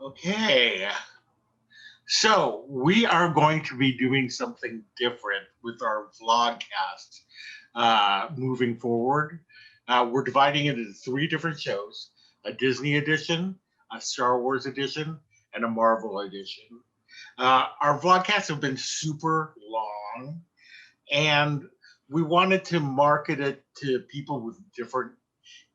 Okay, so we are going to be doing something different with our vlogcast moving forward. We're dividing it into three different shows: a Disney edition, a Star Wars edition, and a Marvel edition. Our vlogcasts have been super long, and we wanted to market it to people with different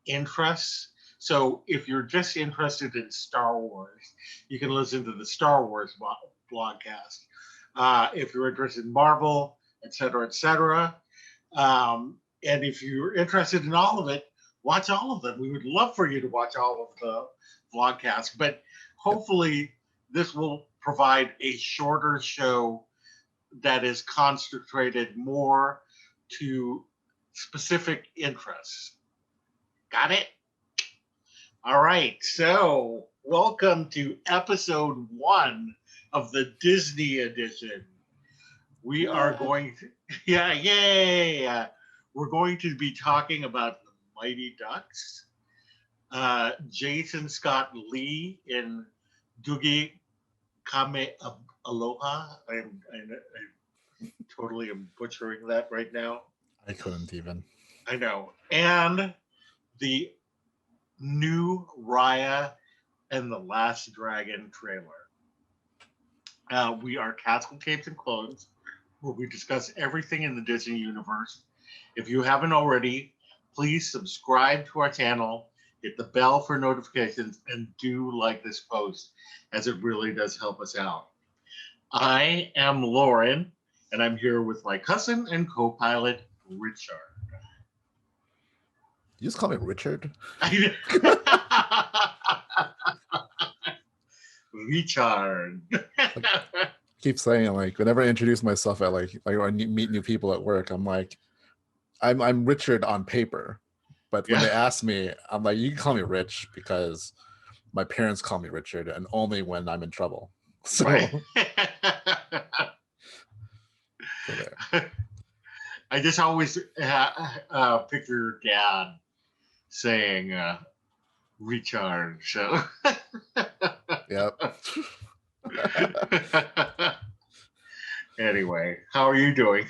interests. So if you're just interested in Star Wars, you can listen to the Star Wars blogcast. If you're interested in Marvel, et cetera, et cetera. And if you're interested in all of it, watch all of them. We would love for you to watch all of the vlogcasts, but hopefully this will provide a shorter show that is concentrated more to specific interests. Got it? All right. So, welcome to episode 1 of the Disney edition. We are going to, yay! We're going to be talking about the Mighty Ducks, Jason Scott Lee in Dugi Kame Aloha. I totally am butchering that right now. I couldn't even. I know. And the new Raya and the Last Dragon trailer. We are Castle Capes and Clones, where we discuss everything in the Disney universe. If you haven't already, please subscribe to our channel, hit the bell for notifications, and do like this post, as it really does help us out. I am Loren, and I'm here with my cousin and co-pilot, Richard. You just call me Richard? Richard. I keep saying, like, whenever I introduce myself at like I meet new people at work, I'm like, I'm Richard on paper, but when they ask me, I'm like, you can call me Rich because my parents call me Richard, and only when I'm in trouble. So, right. So there. I just always picture your dad saying Richard. So. Yep. Anyway, how are you doing?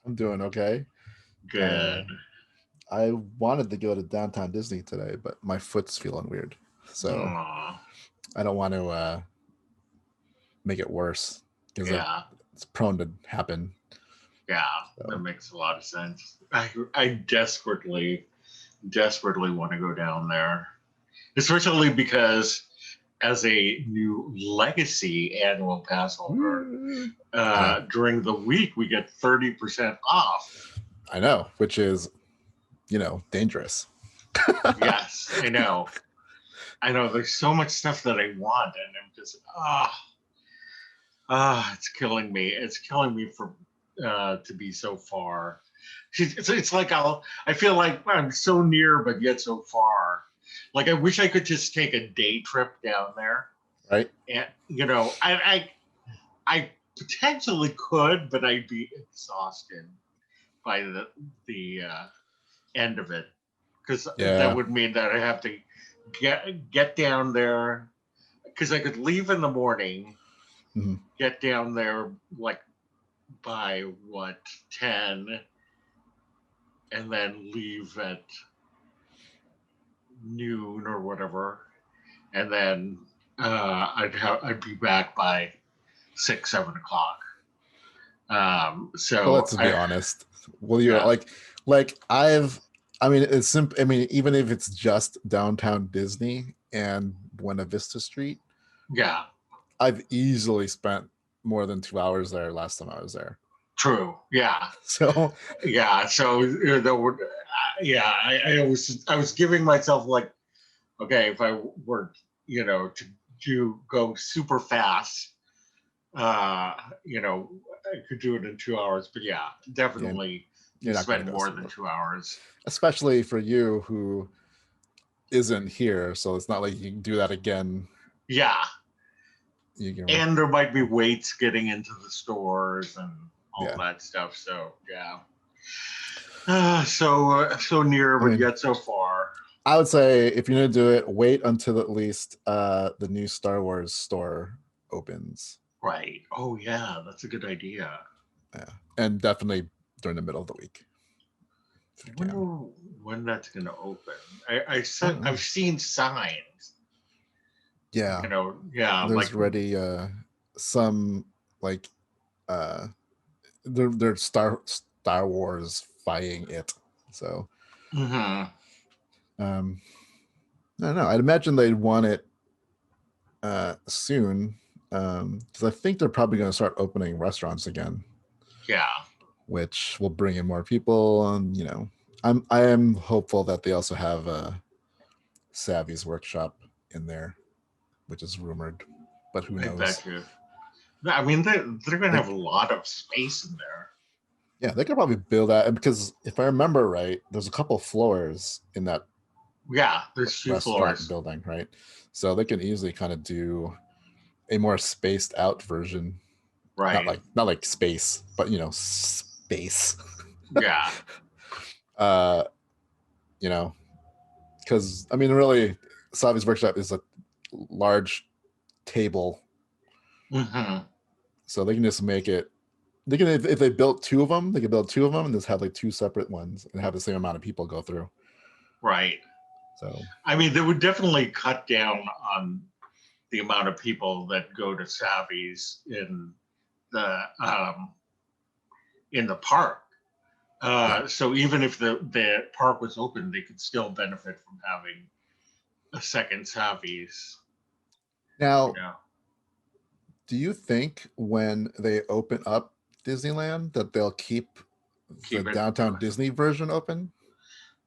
I'm doing okay. Good. I wanted to go to downtown Disney today, but my foot's feeling weird. So I don't want to make it worse because it's prone to happen. Yeah, so. That makes a lot of sense. I desperately want to go down there, especially because as a new Legacy annual pass holder, during the week we get 30% off. I know, which is, dangerous. Yes, I know. There's so much stuff that I want, and I'm just it's killing me. It's killing me for to be so far. It's like I feel like I'm so near, but yet so far. Like I wish I could just take a day trip down there. Right. And I potentially could, but I'd be exhausted by the end of it, because that would mean that I have to get down there, because I could leave in the morning, get down there like by 10, and then leave at noon or whatever, and then I'd be back by 6-7 o'clock. So well, let's be honest. Well, you're it's simple. I mean, even if it's just downtown Disney and Buena Vista Street, I've easily spent more than 2 hours there last time I was there. True. Yeah. So I was giving myself like, okay, if I were to go super fast, I could do it in 2 hours. But definitely spend more than 2 hours. Especially for you who isn't here, so it's not like you can do that again. Yeah. And there might be waits getting into the stores and all that stuff. So so near, but yet so far. I would say if you're gonna do it, wait until at least the new Star Wars store opens. Right. Oh yeah, that's a good idea. Yeah, and definitely during the middle of the week if I you wonder can. when that's going to open. I don't know. I've seen signs. Yeah, Yeah, there's like already some like they're Star Wars buying it. So mhm. um I don't know. I'd imagine they'd want it soon. Because I think they're probably going to start opening restaurants again, Yeah, which will bring in more people. And I am hopeful that they also have Savvy's workshop in there, which is rumored, but who I knows? bet you. I mean, they're going to They, have a lot of space in there. yeah, they could probably build that. And because if I remember right, there's a couple floors in that Yeah, there's two restaurant floors. building, right? So they can easily kind of do a more spaced out version. Right. Not like space, but space. Yeah. uh, you know, because I mean, really, Savi's workshop is a large table, Hmm. so they can just make it. They can if they built two of them, they can build two of them and just have like two separate ones and have the same amount of people go through. Right. So I mean, they would definitely cut down on the amount of people that go to Savvy's the um, in the park. yeah. So even if the park was open, they could still benefit from having a second Savvy's. You Now, know, do you think when they open up Disneyland that they'll keep the keep it. downtown Disney version open?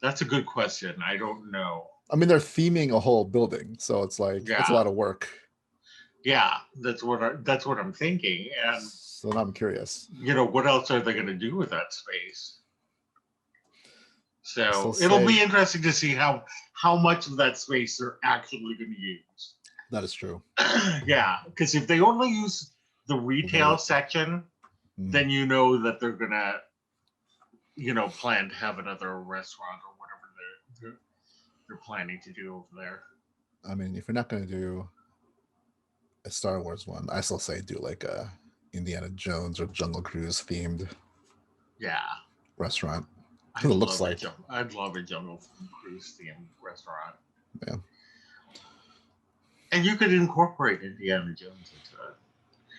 That's a good question. I don't know. I mean, they're theming a whole building, so it's like it's a Yeah, lot of work. yeah, that's what I'm thinking. And So now I'm curious. what else are they going to do with that space? I still So it'll say be interesting to see how much of that space they're actually going to use. that is true. Yeah, because if they only use the Limit retail it. section, Mm, then you know that they're gonna plan to have another restaurant or whatever they're planning to do over there. I mean, if you're not going to do a Star Wars one, I still say do like a Indiana Jones or Jungle Cruise themed Yeah, restaurant because it looks like I'd love a Jungle Cruise themed restaurant, yeah. and you could incorporate Indiana Jones into it,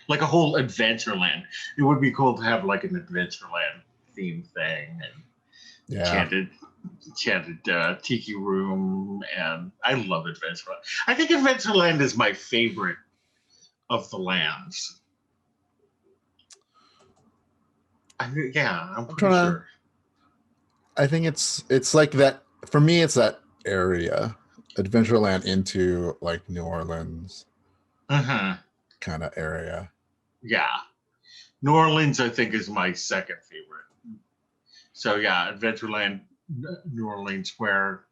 like a whole Adventureland. It would be cool to have like an Adventureland theme thing and Yeah, chanted tiki room, and I love Adventureland. I think Adventureland is my favorite of the lands. I'm I'm pretty trying to. sure. I think it's like that for me. It's that area, Adventureland into like New Orleans Uh-huh. kind of area. Yeah. New Orleans, I think, is my second favorite. So yeah, Adventureland, New Orleans, where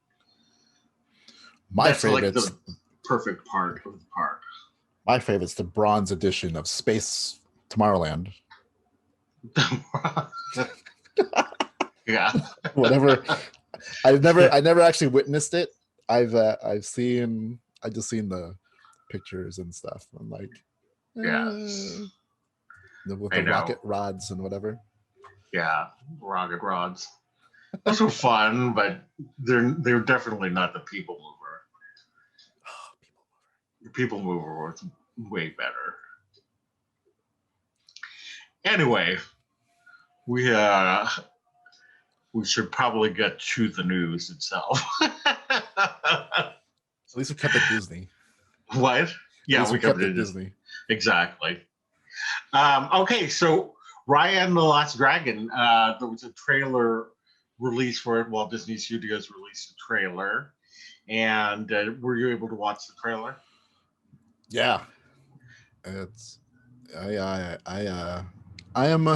My that's like favorite's the perfect part of the park. the bronze edition of Space Tomorrowland. Yeah. Whatever. I never actually witnessed it. I've seen I just seen the pictures and stuff. I'm like, Yes. with I the know. rocket rods and whatever. Yeah. Rocket rods. Those were fun, but they're definitely not the people mover. Oh, people. The people mover was way better. Anyway, we uh we should probably get to the news itself. At least we kept it Disney. What? At Yeah, least we we covered kept it it. Disney. Exactly. Okay, so Raya and the Last Dragon. There was a trailer released for it. Walt Disney Studios released a trailer, and were you able to watch the trailer? Yeah, it's I am.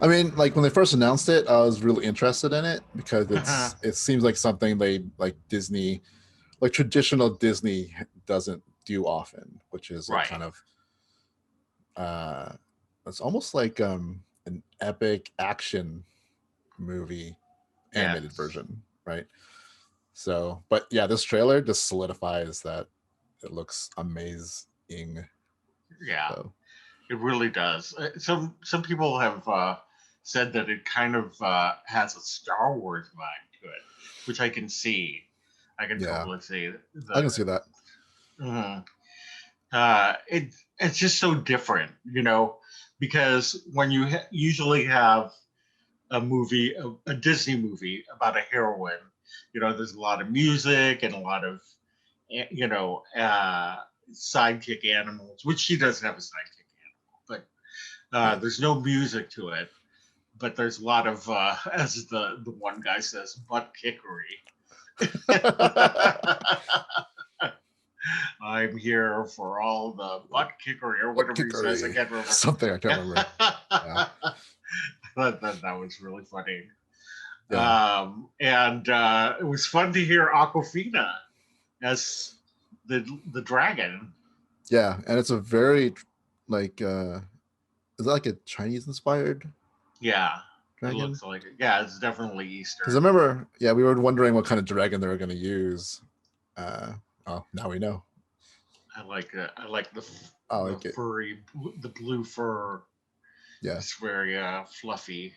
I mean, like when they first announced it, I was really interested in it because it seems like something they like Disney, like traditional Disney doesn't do often, which is like Right. kind of it's almost like an epic action movie animated Yes. version, right? So, but yeah, this trailer just solidifies that it looks amazing. Yeah, So, it really does. Some people have said that it kind of has a Star Wars vibe to it, which I can see. I can yeah, totally see I can the. see that. Mhm. It's just so different, because when you usually have a movie, a Disney movie about a heroine, there's a lot of music and a lot of, sidekick animals, which she doesn't have a sidekick animal, but Yeah. there's no music to it. But there's a lot of, as the one guy says, butt kickery. I'm here for all the butt kickery or What whatever he says. I kickery? can't remember. Something I can't remember. Yeah. That was really funny. Yeah. And it was fun to hear Aquafina as the dragon. Yeah. And it's a very like is that like a Chinese inspired Yeah, it dragon? looks like it. Yeah, it's definitely Because I Eastern. remember, yeah, we were wondering what kind of dragon they were gonna use. Oh, now we know. I like I the like it. furry, the blue fur. Yeah. It's very fluffy.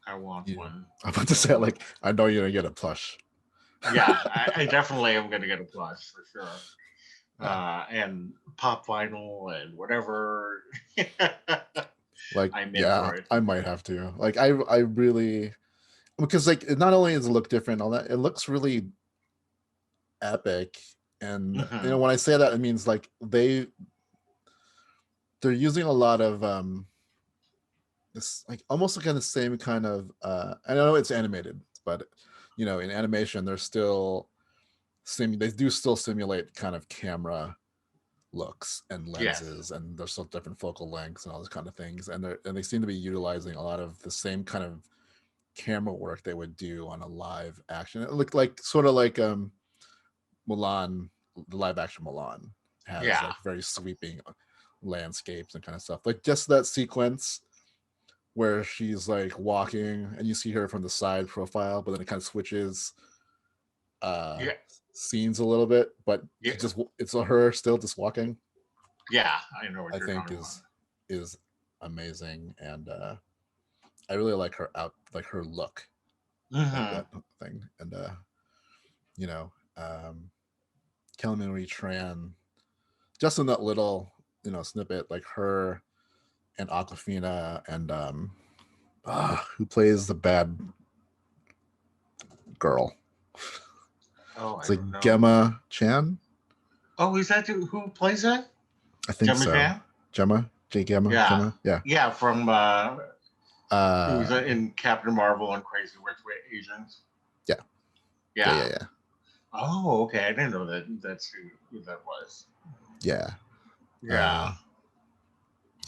I want Yeah. one. I'm about to say like I know you're gonna get a plush. Yeah, I definitely am going to get a plush for sure. Yeah. And pop vinyl and whatever. Like, I'm in yeah, for it. I might have to. Like I really, because like it not only does it look different, all that, it looks really epic. And Hmm. when I say that, it means like they're using a lot of this like almost like in the same kind of I know it's animated, but in animation they're still they do still simulate kind of camera looks and Yes. lenses, and there's still different focal lengths and all those kind of things, and they seem to be utilizing a lot of the same kind of camera work they would do on a live action. It looked like sort of like Mulan, the live action Mulan has Yeah. like very sweeping landscapes and kind of stuff. Like just that sequence where she's like walking and you see her from the side profile, but then it kind of switches uh Yeah. scenes a little bit, but Yeah. it's her still just walking. Yeah. I know what I you're think talking is amazing, and I really like her like her look, about. like Hmm. that thing, and you know, um, Kelly Marie Tran, just in that little snippet, like her and Aquafina, and who plays the bad girl? Oh, It's I don't like know. Gemma Chan, Oh, is that who plays that? I think Gemma so. Chan? Yeah. Gemma, yeah. Yeah, from who was Uh, in Captain Marvel and Crazy Rich Asians. yeah, Yeah. yeah. Oh, okay. I didn't know that's who that was. Yeah. Yeah. Uh,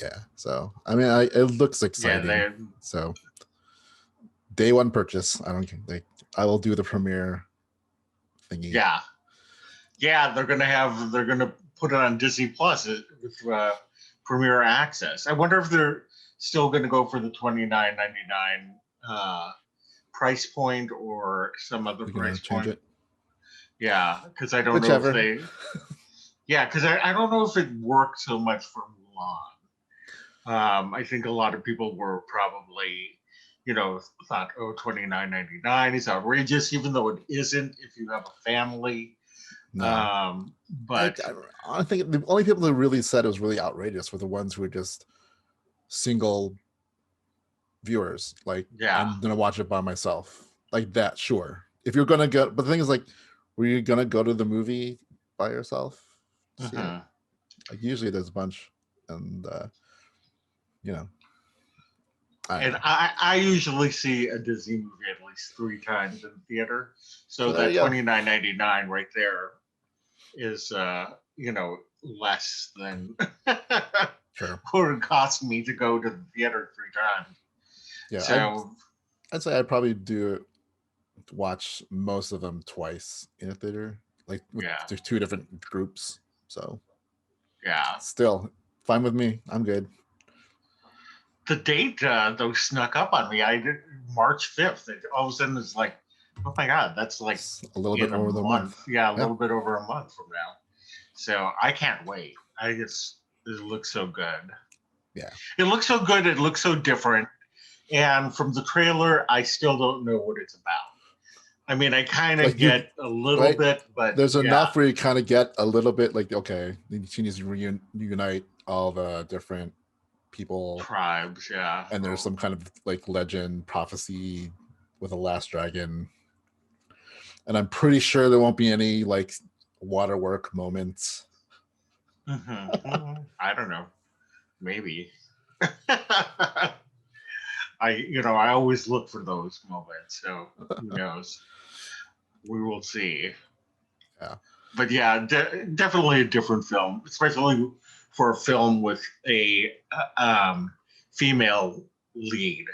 yeah. So I mean, it looks Yeah, exciting. they So day one purchase. I don't like. I will do the premiere thingy. yeah. Yeah, they're gonna put it on Disney Plus with Premiere Access. I wonder if they're still gonna go for the $29.99 price point or some other You're gonna price change point. it, Yeah, because I don't know if whichever. they. Yeah, because I don't know if it worked so much for Mulan. I think a lot of people were probably, thought, oh, $29.99 is outrageous, even though it isn't if you have a family. No, But I think the only people who really said it was really outrageous were the ones who were just single viewers. Like, yeah. I'm gonna watch it by myself, like that. Sure, if you're gonna go, but the thing is, like, were you gonna go to the movie by yourself to see it? Hmm. Like, usually there's a bunch, and you know, I don't And know. I usually see a Disney movie at least 3 times in the theater. So Well, there that you go. $29.99 right there is, less than Sure. what it cost me to go to the theater 3 times. Yeah, So I'd say I'd probably do watch most of them twice in a theater, like with yeah, two different groups. So yeah. still fine with me. I'm good. The date though snuck up on me. I did March 5th. All of a sudden it's like Oh my God, that's like It's a little bit in a over the month. month. Yeah, a Yeah. little bit over a month from now. So I can't wait. I just it looks so good. Yeah. It looks so good. It looks so different. And from the trailer, I still don't know what it's about. I mean, I kind of Like you, get a little right? bit, but There's yeah, enough where you kind of get a little bit like, okay, the needs to reunite all the different people, tribes, yeah. and there's some kind of like legend prophecy with a last dragon, and I'm pretty sure there won't be any like waterwork moments. I don't know. Maybe. I always look for those moments. So who knows? We will see. Yeah. But yeah, definitely a different film, especially for a film with a female lead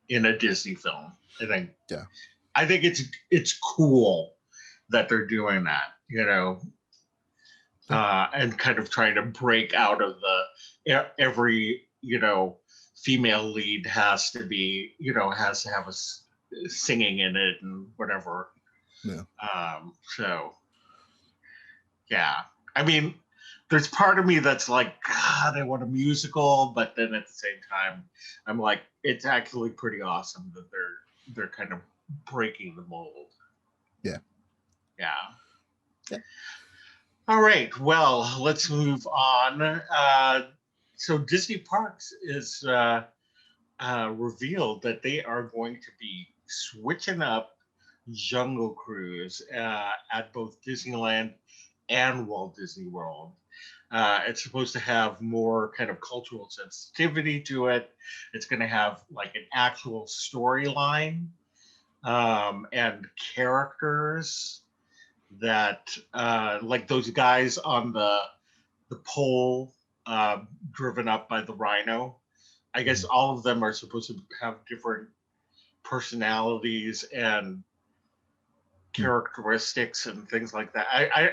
in a Disney film. I think Yeah. I think it's cool that they're doing that, and kind of trying to break out of the every female lead has to be has to have a singing in it and whatever. Yeah. So yeah, I mean, there's part of me that's like, God, I want a musical, but then at the same time, I'm like, it's actually pretty awesome that they're kind of breaking the mold. Yeah. Yeah. Yeah. All right. Well, let's move on. So Disney Parks is revealed that they are going to be switching up Jungle Cruise at both Disneyland and Walt Disney World. It's supposed to have more kind of cultural sensitivity to it. It's going to have like an actual storyline and characters that, like those guys on the pole driven up by the rhino. I guess all of them are supposed to have different personalities and characteristics and things like that.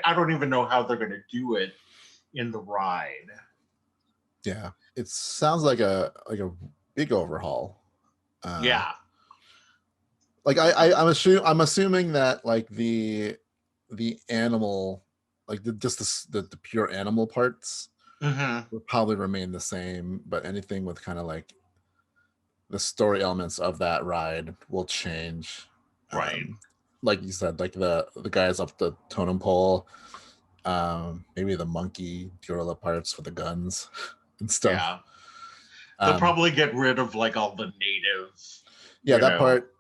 I don't even know how they're going to do it in the ride. Yeah. It sounds like a big overhaul. Yeah. Like I'm assuming that like the animal, like the pure animal parts Mm-hmm. will probably remain the same, but anything with kind of like the story elements of that ride will change. Right. Like you said, like the guys up the totem pole, maybe the monkey gorilla parts for the guns and stuff. Yeah. They'll probably get rid of like all the native, Yeah, you that know. part.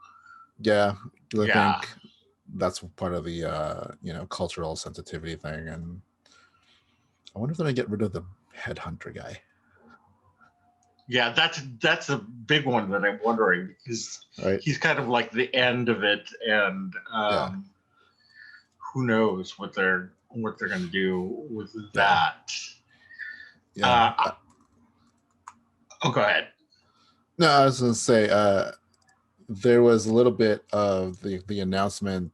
Yeah, I Yeah. think that's part of the cultural sensitivity thing. And I wonder if they're gonna get rid of the headhunter guy. Yeah, that's a big one that I'm wondering because Right. he's kind of like the end of it, and Yeah. who knows what they're going to do with Yeah. that. Yeah. Oh, go ahead. No, I was gonna say there was a little bit of the announcement.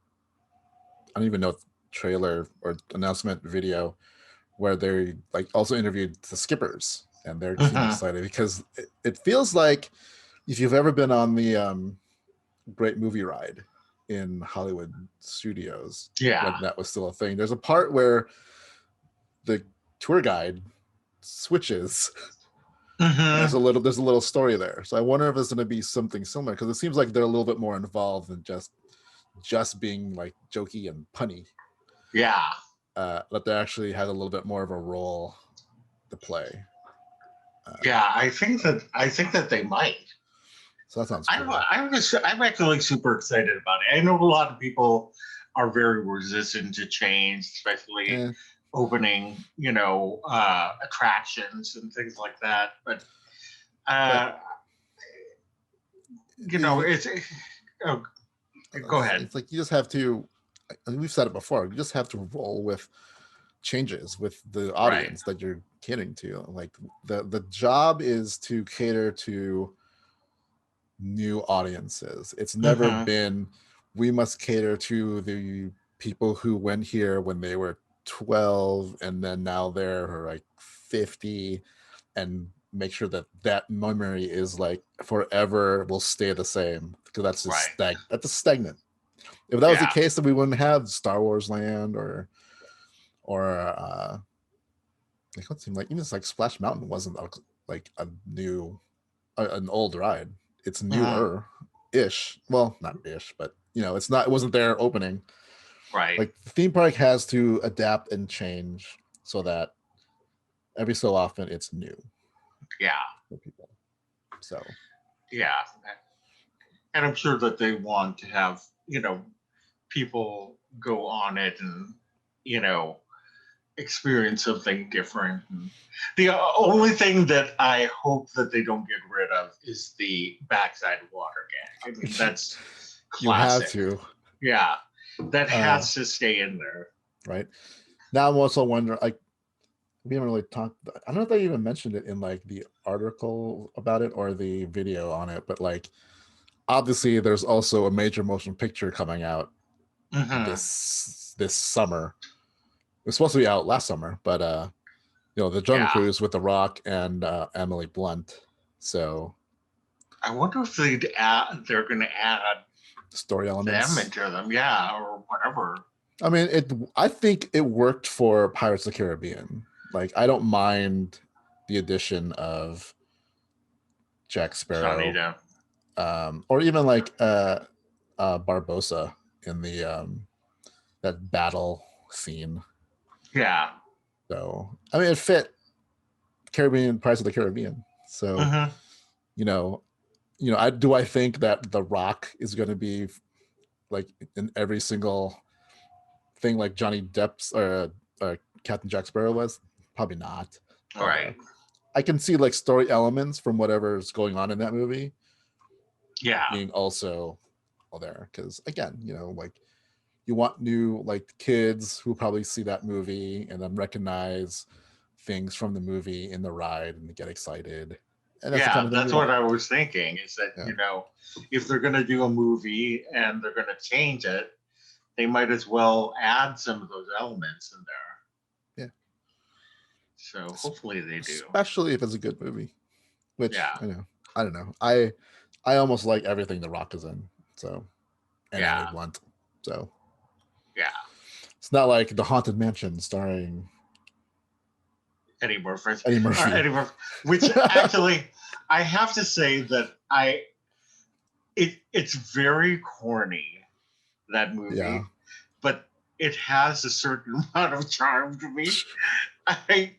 I don't even know trailer or announcement video where they like also interviewed the skippers, and they're seem excited because it feels like if you've ever been on the Great Movie Ride in Hollywood studios, Yeah. when that was still a thing, there's a part where the tour guide switches. There's a little story there, so I wonder if it's going to be something similar because it seems like they're a little bit more involved than just being like jokey and punny. Yeah. That they actually had a little bit more of a role to play. Yeah, I think that they might. So that sounds cool. I'm actually super excited about it. I know a lot of people are very resistant to change, especially opening, attractions and things like that. But it's. Oh, go ahead. It's like you just have to. We've said it before. You just have to roll with changes with the audience that you're catering to. Like the job is to cater to new audiences. It's never been we must cater to the people who went here when they were 12 and then now they're like 50, and make sure that memory is like forever will stay the same, because that's just that's a stagnant. If that was the Yeah. case, then we wouldn't have Star Wars Land or like what seemed like even like Splash Mountain wasn't like a new an old ride. It's Mhm. newer ish. Well, not ish, but it's not. It wasn't there opening. Right. Like the theme park has to adapt and change so that every so often it's new Yeah. for people. So Yeah. And I'm sure that they want to have, people go on it and, you know, experience something different. And the only thing that I hope that they don't get rid of is the backside water gag. I mean, that's you have classic. to, Yeah. That uh, has to stay in there. right? Now I'm also wondering, like, we haven't really talked. I don't know if they even mentioned it in like the article about it or the video on it, but like, obviously, there's also a major motion picture coming out Hmm. this summer. It was supposed to be out last summer, but the Jungle Yeah. Cruise with The Rock and Emily Blunt. So I wonder if they're going to add story them elements. into them. Yeah. Or whatever. I mean, I think it worked for Pirates of the Caribbean. Like, I don't mind the addition of Jack Johnny Sparrow, Depp. or even like Barbosa in the that battle scene. Yeah. So I mean, it fit Caribbean Pirates of the Caribbean. So Hmm. you know, I think that The Rock is going to be like in every single thing like Johnny Depp's or Captain Jack Sparrow was? Probably not. All But right. I can see like story elements from whatever's going on in that movie Yeah. being also all there. Because again, like you want new like kids who probably see that movie and then recognize things from the movie in the ride and get excited. And that's the kind Yeah, of thing you that's what want. I was thinking is that, Yeah. if they're going to do a movie and they're going to change it, they might as well add some of those elements in there. Yeah. So hopefully they do. Especially if it's a good movie. Which Yeah. I don't know. I almost like everything The Rock is in. So and Emily Yeah. Blunt. So Yeah. it's not like The Haunted Mansion starring Eddie Murphy. Eddie Murphy. Eddie Murphy. Which actually, I have to say that it's very corny, that Yeah. movie, but it has a certain amount of charm to me. I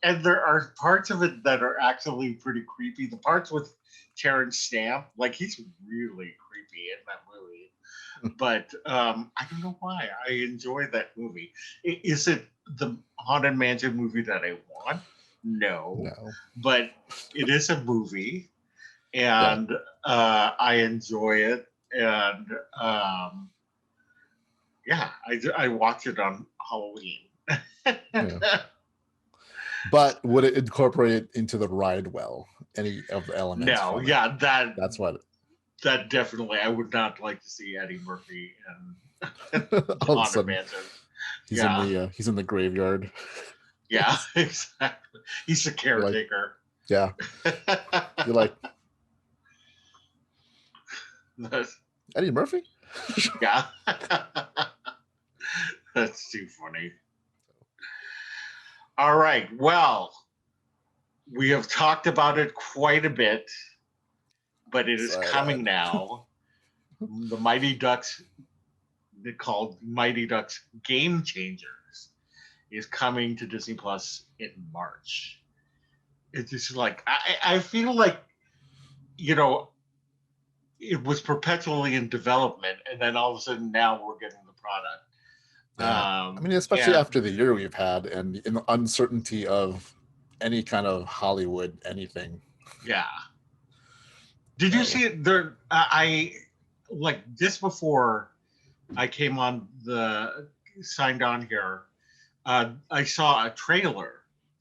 and there are parts of it that are actually pretty creepy. The parts with Terrence Stamp, like he's really creepy in that movie. But I don't know why I enjoy that movie. Is it the Haunted Mansion movie that I want? No, No. but it is a movie, Yeah. and I enjoy it. And yeah, I watch it on Halloween. Yeah. But would it incorporate into the ride well? Any of the elements No, from it? yeah, That's what that definitely. I would not like to see Eddie Murphy and all of a Haunted sudden Mansion. he's in Yeah, the graveyard. yeah, exactly. He's a You're like, caretaker. yeah. You're like, Eddie Murphy? Yeah, that's too funny. All right, well, we have talked about it quite a bit, but it is Sorry, coming Dad. now. The Mighty Ducks, they called Mighty Ducks Game Changers, is coming to Disney Plus in March. It's just like I feel like you know it was perpetually in development, and then all of a sudden now we're getting the product. Yeah. I mean, especially And after the year we've had and in the uncertainty of any kind of Hollywood anything. yeah, did you So see it there? I like just before I came on the signed on here. I saw a trailer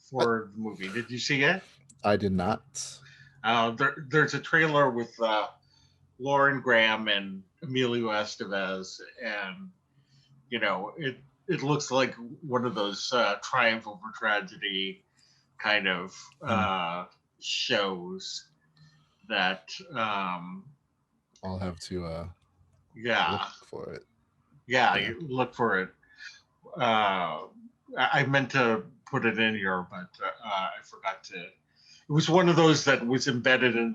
for the movie. Did you see it? I did not. There's a trailer with Lauren Graham and Emilio Estevez, and it looks like one of those triumph over tragedy kind of shows that I'll have to Yeah. Look for it. Yeah. Yeah. You look for it. I meant to put it in here, but I forgot to. It was one of those that was embedded in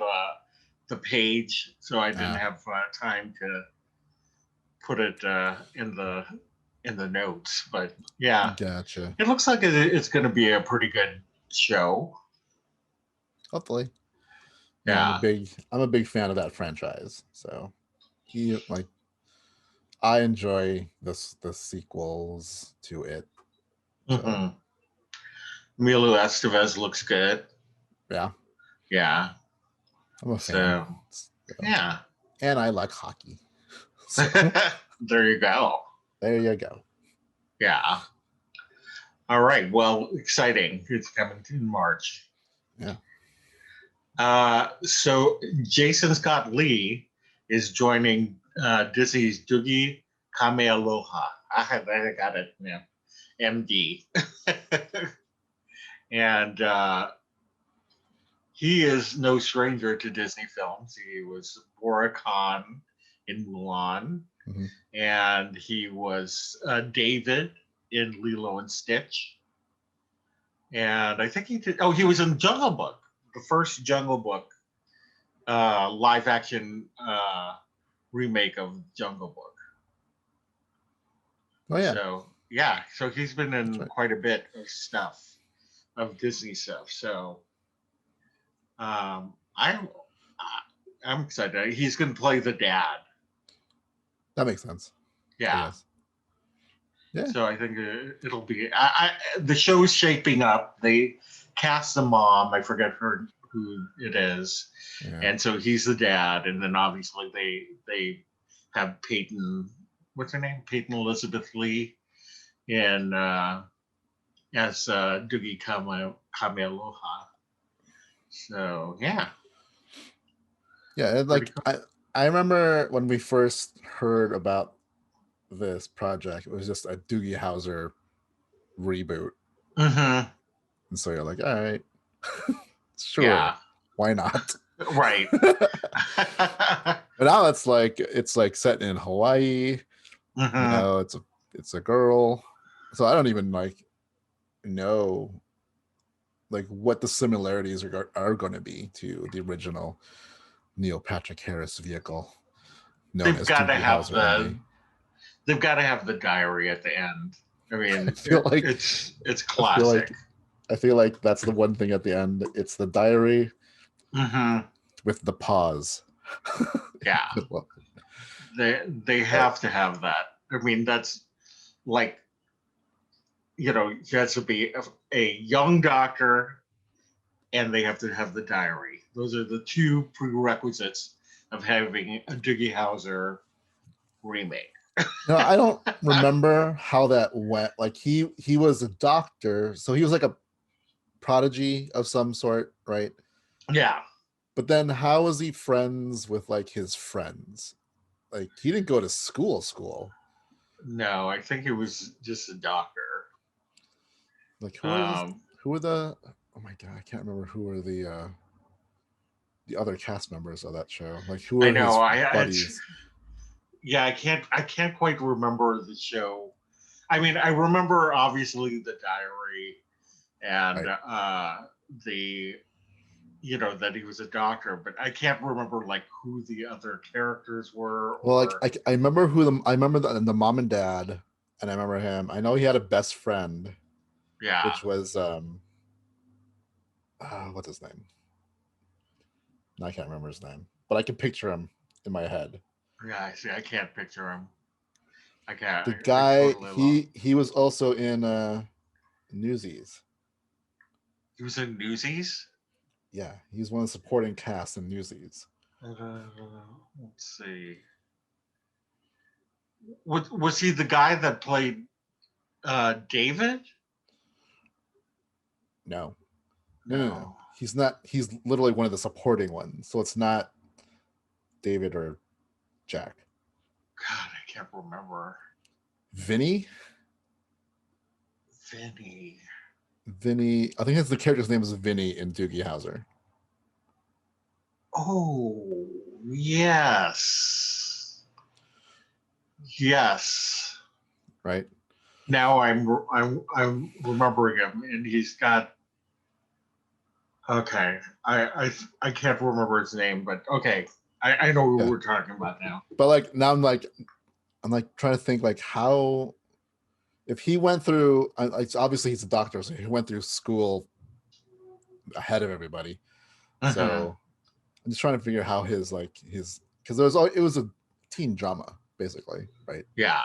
the page, so I didn't Ah, have time to put it in the notes. But yeah, gotcha. it looks like it's going to be a pretty good show. Hopefully. Yeah, Yeah. I'm a big fan of that franchise. So he like I enjoy the sequels to it. So Mm-hmm. Milo Estevez looks good. yeah, Yeah. I'm a fan. So So, yeah. and I like hockey. So There you go. there you go. Yeah. All right. Well, exciting. It's coming in March. Yeah. So Jason Scott Lee is joining Disney's Doogie Kamealoha. I got it. Yeah. MD. And he is no stranger to Disney films. He was Bora Khan in Mulan, Mm-hmm. and he was David in Lilo and Stitch. And I think he did. Oh, he was in Jungle Book, the first Jungle Book live action remake of Jungle Book. Oh yeah, So yeah, so he's been that's in right. quite a bit of stuff, of Disney stuff. So um, I'm I'm excited. He's going to play the dad. That makes sense. I Yeah. guess. Yeah. So I think it'll be. The show's shaping up. They cast the mom. I forget who it is, Yeah. and so he's the dad. And then obviously they have Peyton. What's her name? Peyton Elizabeth Lee, in as Doogie Kamealoha. So yeah, Yeah. pretty Like cool. I remember when we first heard about this project, it was just a Doogie Howser reboot. Mm-hmm. And so you're like, all right, sure, Yeah. why not? Right. But now it's like set in Hawaii. You Mm-hmm. know, it's a girl. So I don't even like know like what the similarities are going to be to the original Neil Patrick Harris vehicle known They've as got to Doogie have Howser MD. the diary at the end. I I mean, feel like it's I feel classic. like I feel like that's the one thing at the end. It's the diary Mm-hmm. with the pause. Yeah, they But have to have that. I mean, that's like, he has to be a young doctor, and they have to have the diary. Those are the two prerequisites of having a Doogie Howser remake. no, I don't remember how that went. Like he was a doctor, so he was like a prodigy of some sort, right? Yeah. But then how was he friends with like his friends? Like he didn't go to school. No, I think he was just a doctor. Like Um, who were the oh my god, I can't remember who were the other cast members of that show. Like who I were know. his It's buddies? yeah. I can't quite remember the show. I mean, I remember obviously the diary and Right. the that he was a doctor, but I can't remember like who the other characters were Well, like or I remember I remember the mom and dad, and I remember him. I know he had a best friend, yeah. which was what's his name? I can't remember his name, but I can picture him in my head. Yeah, I see. I can't picture him. I can't. The I guy totally lost. he was also in Newsies. He was in Newsies. Yeah, he's one of the supporting cast in Newsies. Let's see. Was he the guy that played David? No, no. No. He's not. He's literally one of the supporting ones. So it's not David or Jack. God, I can't remember. Vinny. Vinny. Vinny. I think the character's name is Vinny in Doogie Howser. Oh, yes. Yes. right? Now I'm remembering him, and he's got. Okay, I can't remember his name, but okay, I know who Yeah. we're talking about now. But like now I'm like trying to think like how if he went through it's obviously he's a doctor, so he went through school ahead of everybody. Uh-huh. So I'm just trying to figure how his because it was a teen drama basically, right? Yeah.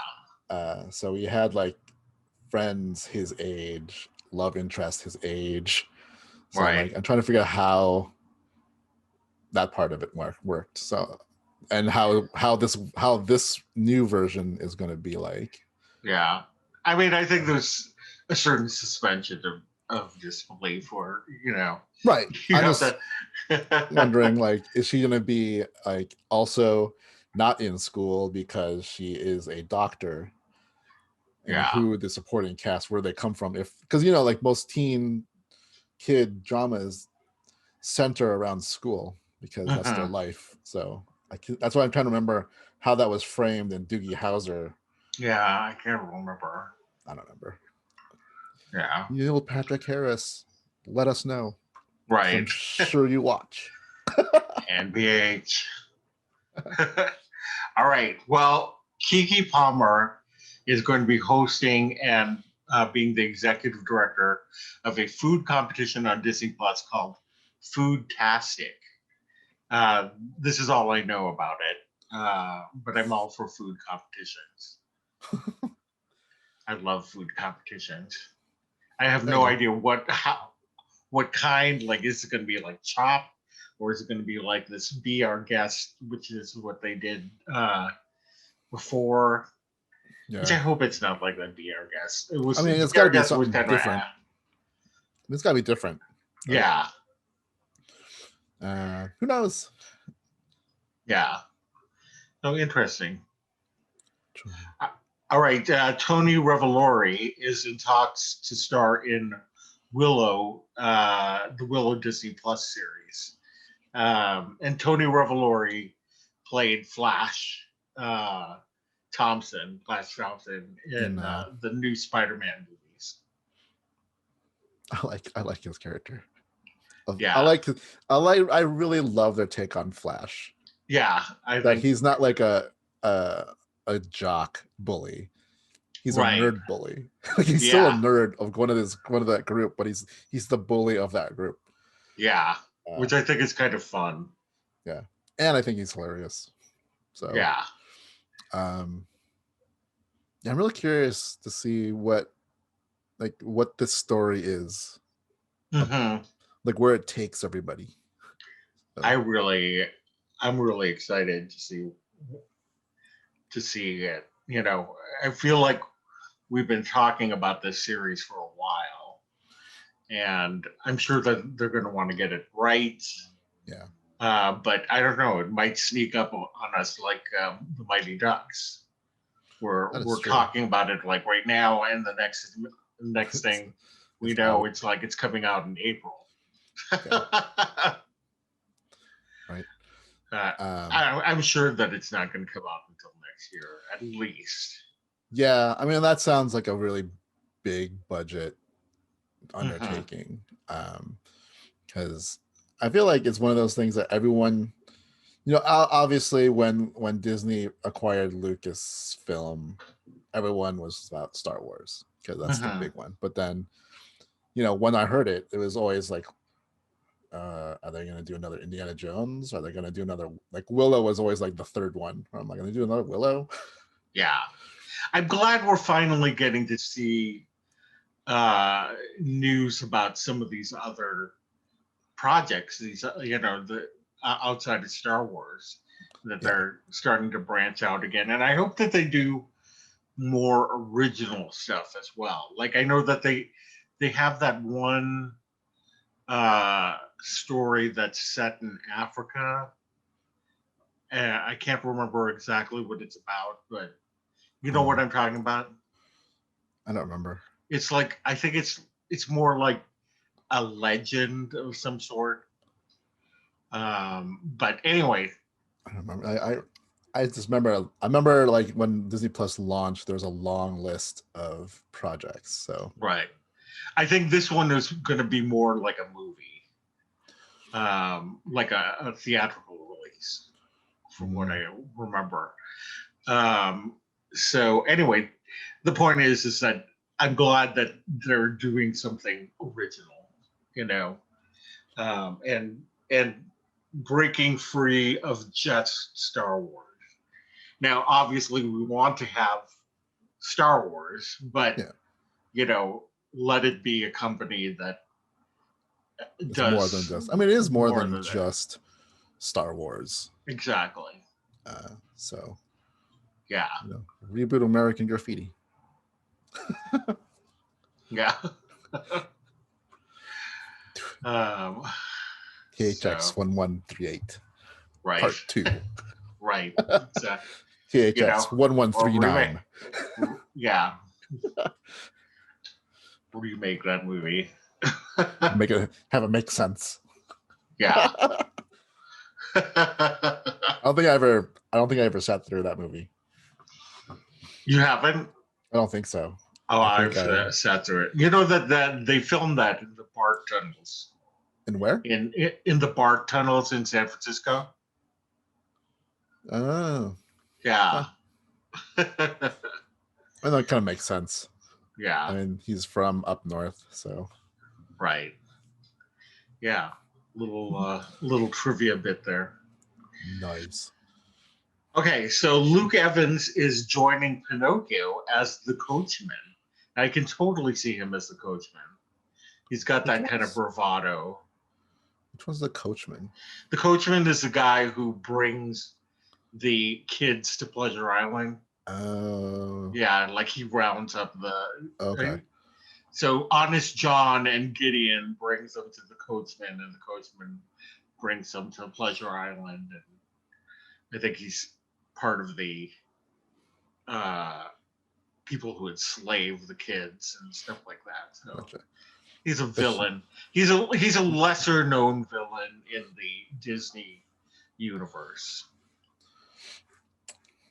So we had like friends his age, love interest his age. So Right. I'm trying to figure out how that part of it worked. So and how this new version is going to be like. Yeah. I mean, I think there's a certain suspension of disbelief, or Right. you I'm have just to. wondering, like, is she going to be like also not in school because she is a doctor, and Yeah. who the supporting cast, where they come from? If because like most teen kid dramas center around school because that's their Uh-huh. life. So that's why I'm trying to remember how that was framed in Doogie Howser. Yeah, I can't remember. I don't remember. Yeah. Neil Patrick Harris, let us know. I'm Right. sure you watch. NBH. All right. Well, Kiki Palmer is going to be hosting and being the executive director of a food competition on Disney Plus called Foodtastic. Uh, this is all I know about it, but I'm all for food competitions. I love food competitions. I have There you no go. idea what kind. Like, is it going to be like Chop, or is it going to be like this Be Our Guest, which is what they did before? Which I Yeah. hope it's not like that. Be Our Guest. It I was mean, it's Be got to Our be Guest was something kind of different. It's got to be different, right? yeah, Who knows? yeah. So interesting. All right, Tony Revolori is in talks to star in Willow, the Willow Disney Plus series. And Tony Revolori played uh, Flash Thompson In in the new Spider-Man movies. I like his character. Yeah, I really love their take on Flash. yeah, I That think he's not like a a jock bully. He's a right. nerd bully. Like he's still a Yeah, nerd of one of that group, but he's the bully of that group. yeah, Uh, which I think is kind of fun. yeah, and I think he's hilarious. So, Yeah. um, yeah, I'm really curious to see what this story is, Hmm. like where it takes everybody. I So, really, I'm really excited to see it. I feel like we've been talking about this series for a while, and I'm sure that they're going to want to get it right. yeah, But I don't know; it might sneak up on us like the Mighty Ducks. that is We're true. talking about it like right now, and the next it's, thing we it's know, out, it's like it's coming out in April. yeah, right. I'm sure that it's not going to come out until next year, at least. Yeah, I mean that sounds like a really big budget Mm-hmm. undertaking. Because I feel like it's one of those things that everyone, obviously when Disney acquired Lucasfilm, everyone was about Star Wars because that's the Mm-hmm. big one. But then, when I heard it, it was always like, are they going to do another Indiana Jones? Are they going to do another, like Willow was always like the third one. I'm like, going to do another Willow? Yeah, I'm glad we're finally getting to see news about some of these other projects. These, the outside of Star Wars, that Yeah, they're starting to branch out again, and I hope that they do more original stuff as well. Like I know that they have that one story that's set in Africa. I can't remember exactly what it's about, but you know what I'm talking about. I don't remember. It's like I think it's more like a legend of some sort. But anyway, I don't remember. I just remember. I remember like when Disney Plus launched, there was a long list of projects. So Right. I think this one is going to be more like a movie, like a theatrical release, from what I remember. Um, so anyway, the point is that I'm glad that they're doing something original, you know, and breaking free of just Star Wars. Now, obviously, we want to have Star Wars, but yeah, you know, let it be a company that it's more than does just. I mean, it is more more than than that. just Star Wars. Exactly. So Yeah. reboot American Graffiti. Yeah. um, THX so 1138 right, Part 2. right, exactly. You know, THX or remake. 1139. Yeah, remake that movie. Have it make sense. Yeah. I don't think I ever sat through that movie. You haven't? I don't think so. Oh, I think I've sat through it. You know that they filmed that in the BART tunnels in where? in the BART tunnels in San Francisco. Oh, Yeah. I know it kind of makes sense. I Yeah. mean, he's from up north, so Right. Yeah. Little trivia bit there. nice. Okay, so Luke Evans is joining Pinocchio as the coachman. I can totally see him as the coachman. He's got that kind of bravado. Which one's the coachman? The coachman is the guy who brings the kids to Pleasure Island. Oh, Yeah, like he rounds up the. okay. So Honest John and Gideon brings them to the coachman, and the coachman brings them to Pleasure Island, and I think he's part of the uh, people who enslave the kids and stuff like that. So Gotcha. he's a villain. He's a lesser known villain in the Disney universe.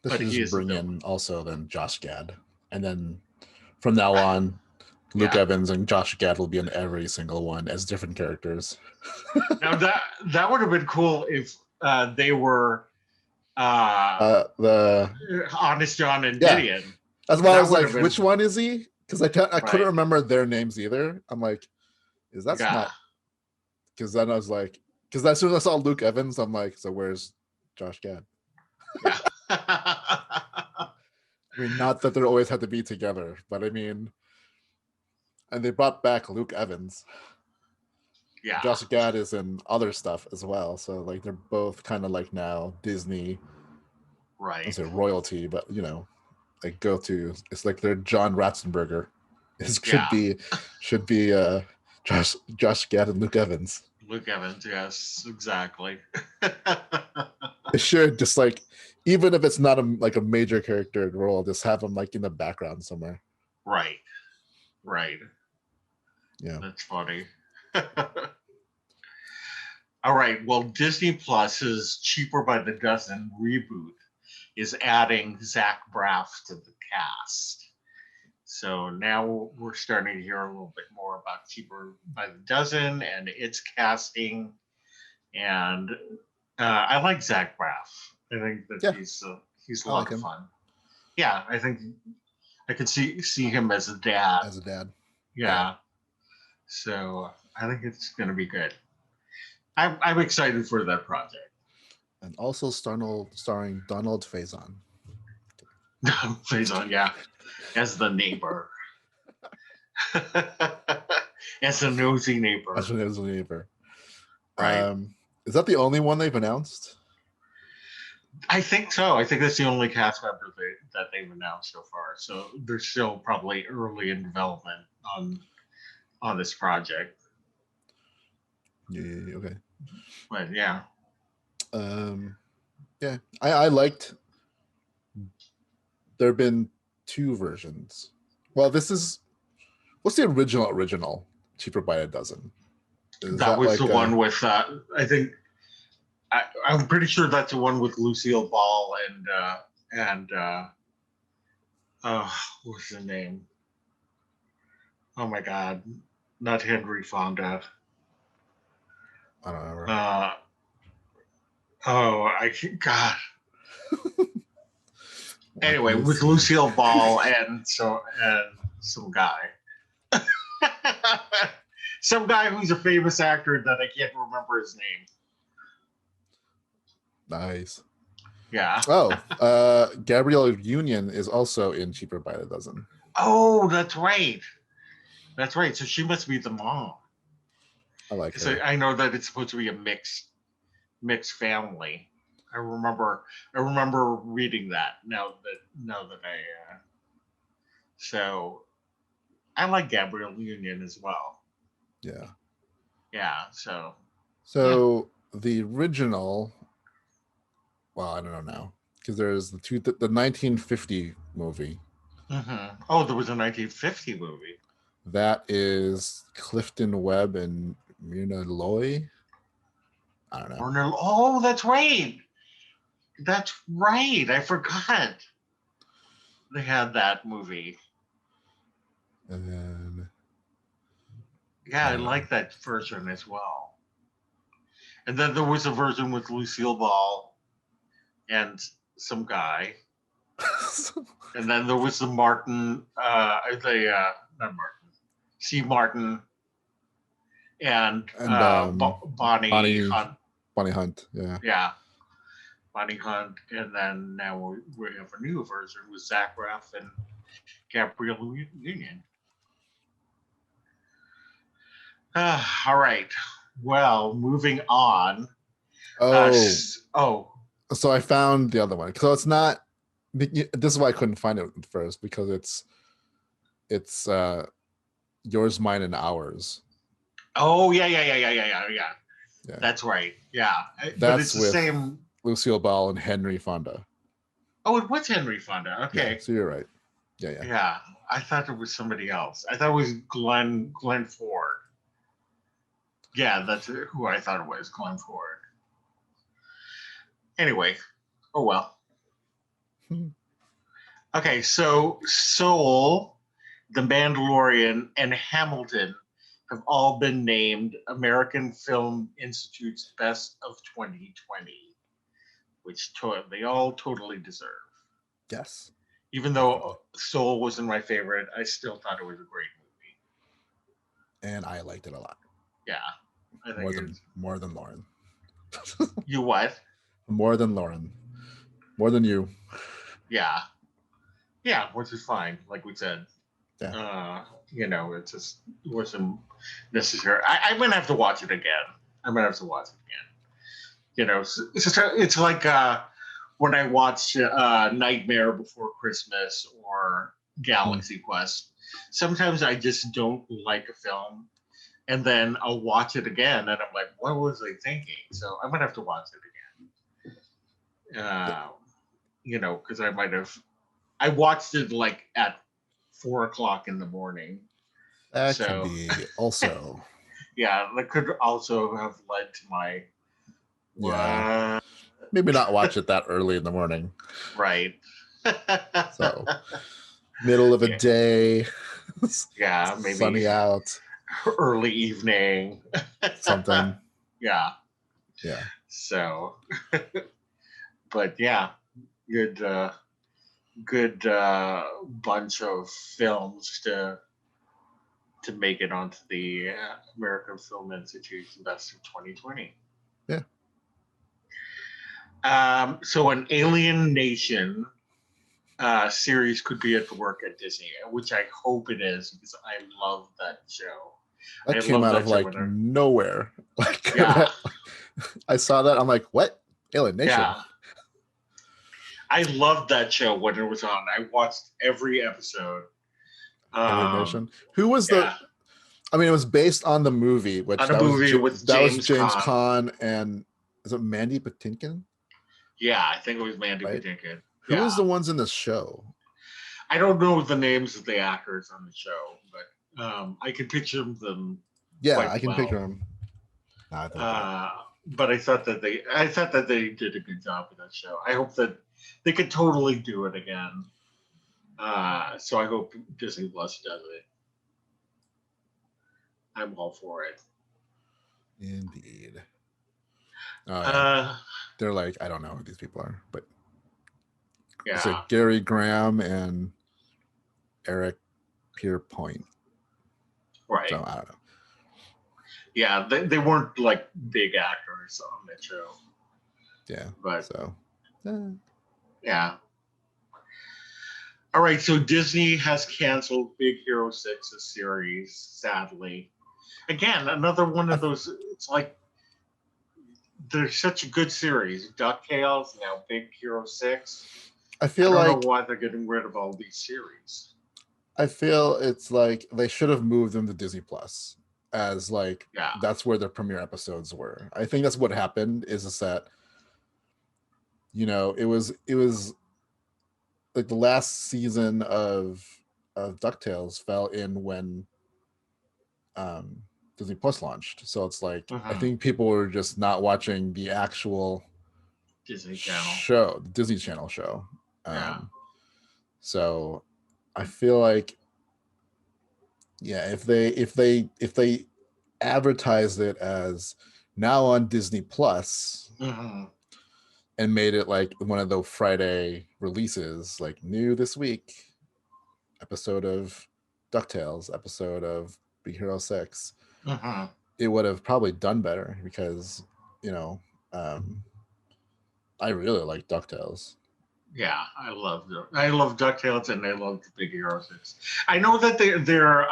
This But should he just is a bring villain. in also then Josh Gad, and then from now on, Luke Yeah. Evans and Josh Gad will be in every single one as different characters. Now that would have been cool if they were The Honest John and yeah, Gideon. that's why I That was would like, have been which one is he? Because I couldn't right. remember their names either. I'm like, is that's Yeah. not? Because then I was like, because as soon as I saw Luke Evans, I'm like, so where's Josh Gad? Yeah. I mean, not that they always had to be together, but I mean, and they brought back Luke Evans. Yeah. Josh Gad is in other stuff as well, so like they're both kind of like now Disney, Right. I say royalty, but like go to. It's like they're John Ratzenberger. It should be Josh Gad and Luke Evans. Luke Evans, yes, exactly. It should just like, even if it's not like a major character role, just have him like in the background somewhere. Right. Yeah, That's funny. All right. Well, Disney Plus's Cheaper by the Dozen reboot is adding Zach Braff to the cast. So now we're starting to hear a little bit more about Cheaper by the Dozen and its casting. And I like Zach Braff. I think that he's a lot of fun. Yeah, I think I could see him as a dad. Yeah. So I think it's going to be good. I'm excited for that project. And also starring Donald Faison. Faison, yeah, as the neighbor. As a nosy neighbor. Right. Is that the only one they've announced? I think so. I think that's the only cast member that they've announced so far. So they're still probably early in development on this project. Yeah. Okay. But yeah. Yeah. I liked. There have been two versions. Well, what's the original Cheaper by a Dozen? That was like the one with I think I'm pretty sure that's the one with Lucille Ball and what's the name? Oh my God, not Henry Fonda. I don't know. God. What Anyway, is with it? Lucille Ball and some guy. Some guy who's a famous actor that I can't remember his name. Nice. Yeah. Oh, Gabrielle Union is also in Cheaper by the Dozen. Oh, that's right. That's right. So she must be the mom. I like So her. I know that it's supposed to be a mixed family. I remember reading that. Now that I so I like Gabrielle Union as well. Yeah. Yeah. So So the original, well, I don't know now because there's the 1950 movie. Mm-hmm. Oh, there was a 1950 movie. That is Clifton Webb and Myrna Loy. I don't know. Oh, that's right. That's right. I forgot they had that movie. And then Yeah, I like that version as well. And then there was a version with Lucille Ball and some guy. And then there was the Martin, not Martin, Steve Martin and Bonnie Hunt. Bonnie Hunt, yeah. Yeah, Bonnie Hunt. And then now we have a new version with Zach Braff and Gabrielle Union. All right. Well, moving on. So I found the other one. So it's not. This is why I couldn't find it at first, because it's Yours, Mine, and Ours. Oh yeah. That's right. Yeah, but it's the same. Lucille Ball and Henry Fonda. Oh, it was Henry Fonda. Okay. Yeah, so you're right. Yeah. Yeah, I thought it was somebody else. I thought it was Glenn Ford. Yeah, that's who I thought it was, Glenn Ford. Anyway, oh well. Okay, so Soul, The Mandalorian, and Hamilton have all been named American Film Institute's Best of 2020, which they all totally deserve. Yes. Even though Soul wasn't my favorite, I still thought it was a great movie. And I liked it a lot. Yeah. I think more than Loren. You what? More than Loren. More than you. Yeah. Yeah, which is fine, like we said. Yeah. It just wasn't necessary. I'm gonna have to watch it again. It's like when I watch Nightmare Before Christmas or Galaxy Quest. Sometimes I just don't like a film, and then I'll watch it again, and I'm like, what was I thinking? So I'm gonna have to watch it again. Because I watched it like at 4:00 in the morning. That can be also. Yeah, that could also have led to my. Yeah. Maybe not watch it that early in the morning. Right. So, middle of a day. Yeah, maybe sunny out. Early evening. Something. Yeah. Yeah. So, but yeah, good bunch of films to make it onto the American Film Institute's Best of 2020. Yeah. So an Alien Nation series could be at the work at Disney, which I hope it is, because I love that show. That came out of like nowhere. Like, yeah. I saw that. I'm like, what? Alien Nation? Yeah. I loved that show when it was on. I watched every episode. Alien Nation. Who was the? I mean, it was based on the movie, which that was James Caan, and is it Mandy Patinkin? Yeah, I think it was Mandy Patinkin. Who was the ones in the show? I don't know the names of the actors on the show, but I can picture them. Yeah, I can picture them. but I thought that they did a good job with that show. I hope that they could totally do it again. So I hope Disney Plus does it. I'm all for it. Indeed. Oh, yeah. Uh, They're like, I don't know who these people are, but it's yeah, like Gary Graham and Eric Pierpoint. right. So I don't know. Yeah, they weren't like big actors on that show. Yeah. But So yeah. All right, so Disney has canceled Big Hero 6's series, sadly. Again, another one of those, it's like, they're such a good series. DuckTales, now Big Hero 6. I I feel don't know like why they're getting rid of all these series. I feel it's like they should have moved them to Disney Plus as like Yeah. that's where their premiere episodes were. I think that's what happened is that it was like the last season of DuckTales fell in when Disney Plus launched. So it's like I think people were just not watching the actual Disney Channel show, the Disney Channel show. Yeah. So I feel like if they advertised it as now on Disney Plus and made it like one of the Friday releases, like new this week, episode of DuckTales, episode of Big Hero 6, it would have probably done better because I really like DuckTales. Yeah, I love DuckTales and I love the Big Hero 6. I know that they're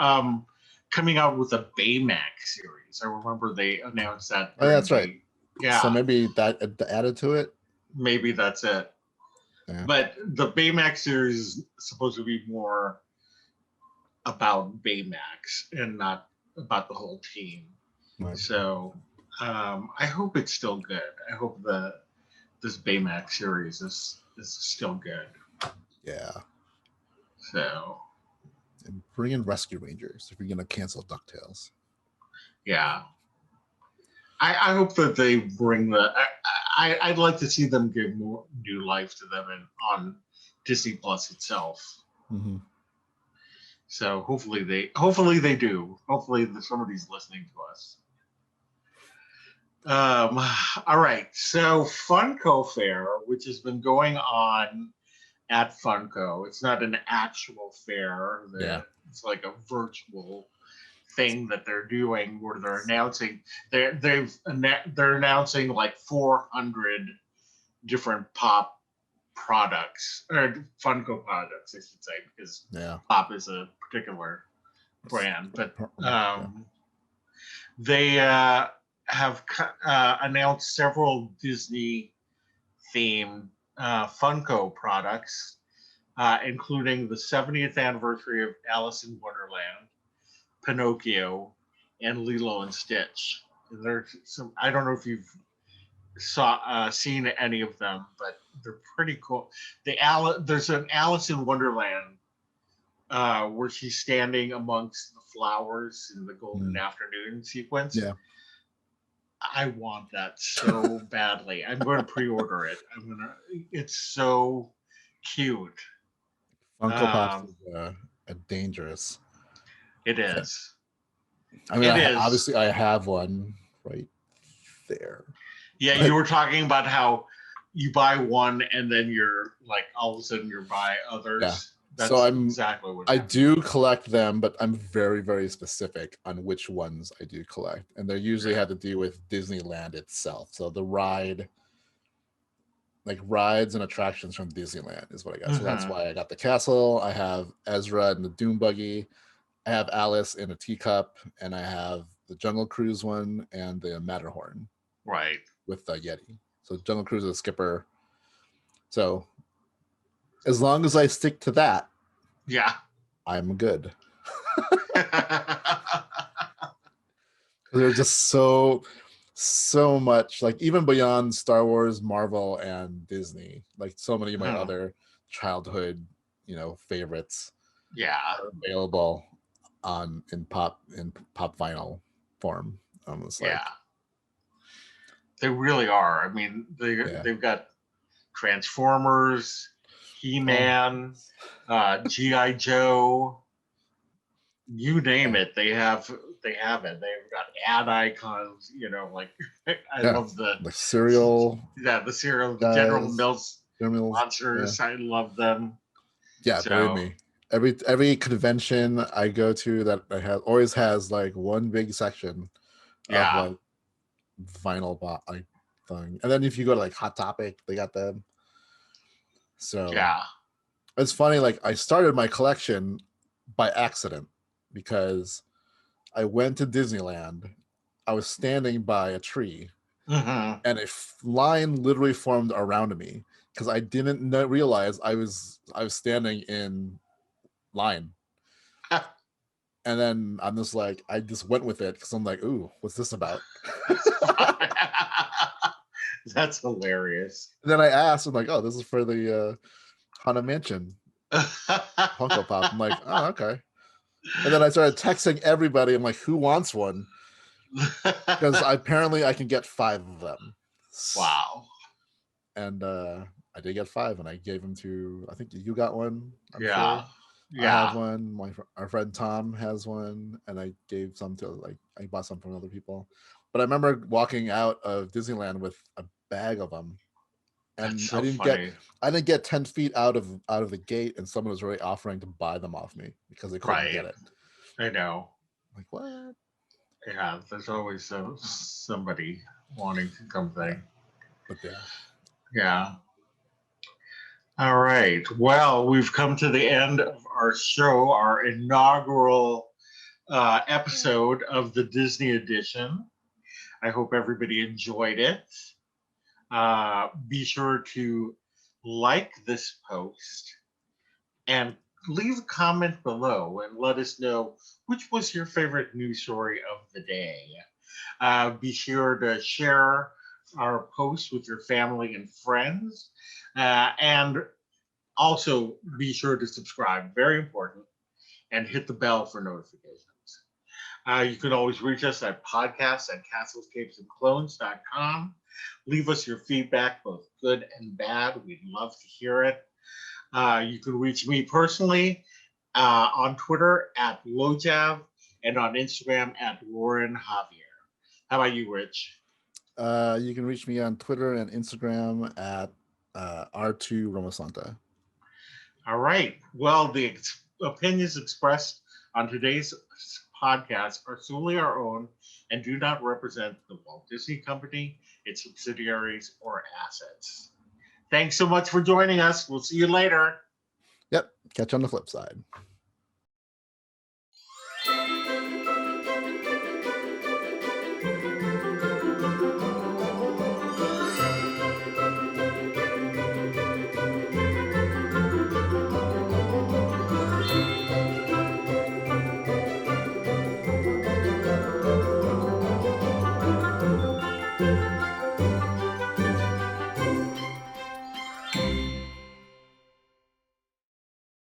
coming out with a Baymax series. I remember they announced that. Oh, yeah, that's right. Yeah. So maybe that added to it. Maybe that's it. Yeah. But the Baymax series is supposed to be more about Baymax and not about the whole team. Right. So I hope it's still good. I hope this Baymax series is still good. Yeah. So. And bring in Rescue Rangers if you're gonna cancel DuckTales. Yeah. I hope that they bring I'd like to see them give more new life to them on Disney Plus itself. Mm-hmm. So hopefully they do. Hopefully somebody's listening to us. All right. So Funko Fair, which has been going on at Funko, it's not an actual fair. It's like a virtual thing that they're doing where they're announcing they're announcing like 400 different Pop products or Funko products, I should say, because Pop is a particular brand. But they have announced several Disney themed Funko products, including the 70th anniversary of Alice in Wonderland, Pinocchio, and Lilo and Stitch. And there's some, I don't know if you've seen any of them, but they're pretty cool. There's an Alice in Wonderland where she's standing amongst the flowers in the golden afternoon sequence. Yeah. I want that so badly. I'm going to pre-order it. It's so cute. Funko Pops is a dangerous. It is. I mean, obviously I have one right there. Yeah, you were talking about how you buy one and then you're like all of a sudden you're buy others. Yeah. That's so exactly what I do collect them, but I'm very, very specific on which ones I do collect. And they usually have to do with Disneyland itself. So the rides and attractions from Disneyland is what I got. So that's why I got the castle. I have Ezra and the Doom Buggy. I have Alice in a teacup, and I have the Jungle Cruise one and the Matterhorn. Right. With the Yeti. So Jungle Cruise is a skipper. So as long as I stick to that, I'm good. They're just so much, like even beyond Star Wars, Marvel, and Disney, like so many of my other childhood, favorites. Are available in pop vinyl form. Almost like They really are. I mean, Yeah. they've got Transformers, He-Man, GI Joe, you name Yeah. it. They have it. They've got ad icons. Like I Yeah. love the cereal the cereal, the General guys, Mills Mills. Yeah. monsters. I love them. Yeah, believe So me. Every convention I go to that I have always has like one big section of yeah, like vinyl like thing. And then if you go to like Hot Topic, they got them. So yeah. it's funny, like I started my collection by accident because I went to Disneyland. I was standing by a tree Mm-hmm. and a line literally formed around me because I didn't realize I was standing in line. And then I'm just like, I just went with it because I'm like, ooh, what's this about? That's hilarious. And then I asked, I'm like, oh, this is for the Haunted Mansion Funko Pop. I'm like, oh, okay. And then I started texting everybody. I'm like, who wants one? Because apparently I can get 5 of them. Wow. And I did get 5, and I gave them to, I think you got one, I'm Yeah. sure. Yeah. I have one. Our friend Tom has one, and I gave some to I bought some from other people. But I remember walking out of Disneyland with a bag of them, and That's so I funny. didn't get 10 feet out of the gate, and someone was already offering to buy them off me because they couldn't get Right. it. I know. Like, what? Yeah, there's always somebody wanting to come thing. But yeah. Yeah. All right. Well, we've come to the end of our show, our inaugural episode of the Disney edition. I hope everybody enjoyed it. Be sure to like this post and leave a comment below and let us know which was your favorite news story of the day. Be sure to share our post with your family and friends. And also be sure to subscribe, very important, and hit the bell for notifications. You can always reach us at podcast@castlescapesandclones.com. Leave us your feedback, both good and bad. We'd love to hear it. You can reach me personally on Twitter at Lojav and on Instagram at Loren Javier. How about you, Rich? You can reach me on Twitter and Instagram at R2 Romosanta. All right. Well, the opinions expressed on today's podcast are solely our own and do not represent the Walt Disney Company, its subsidiaries, or assets. Thanks so much for joining us. We'll see you later. Yep. Catch you on the flip side.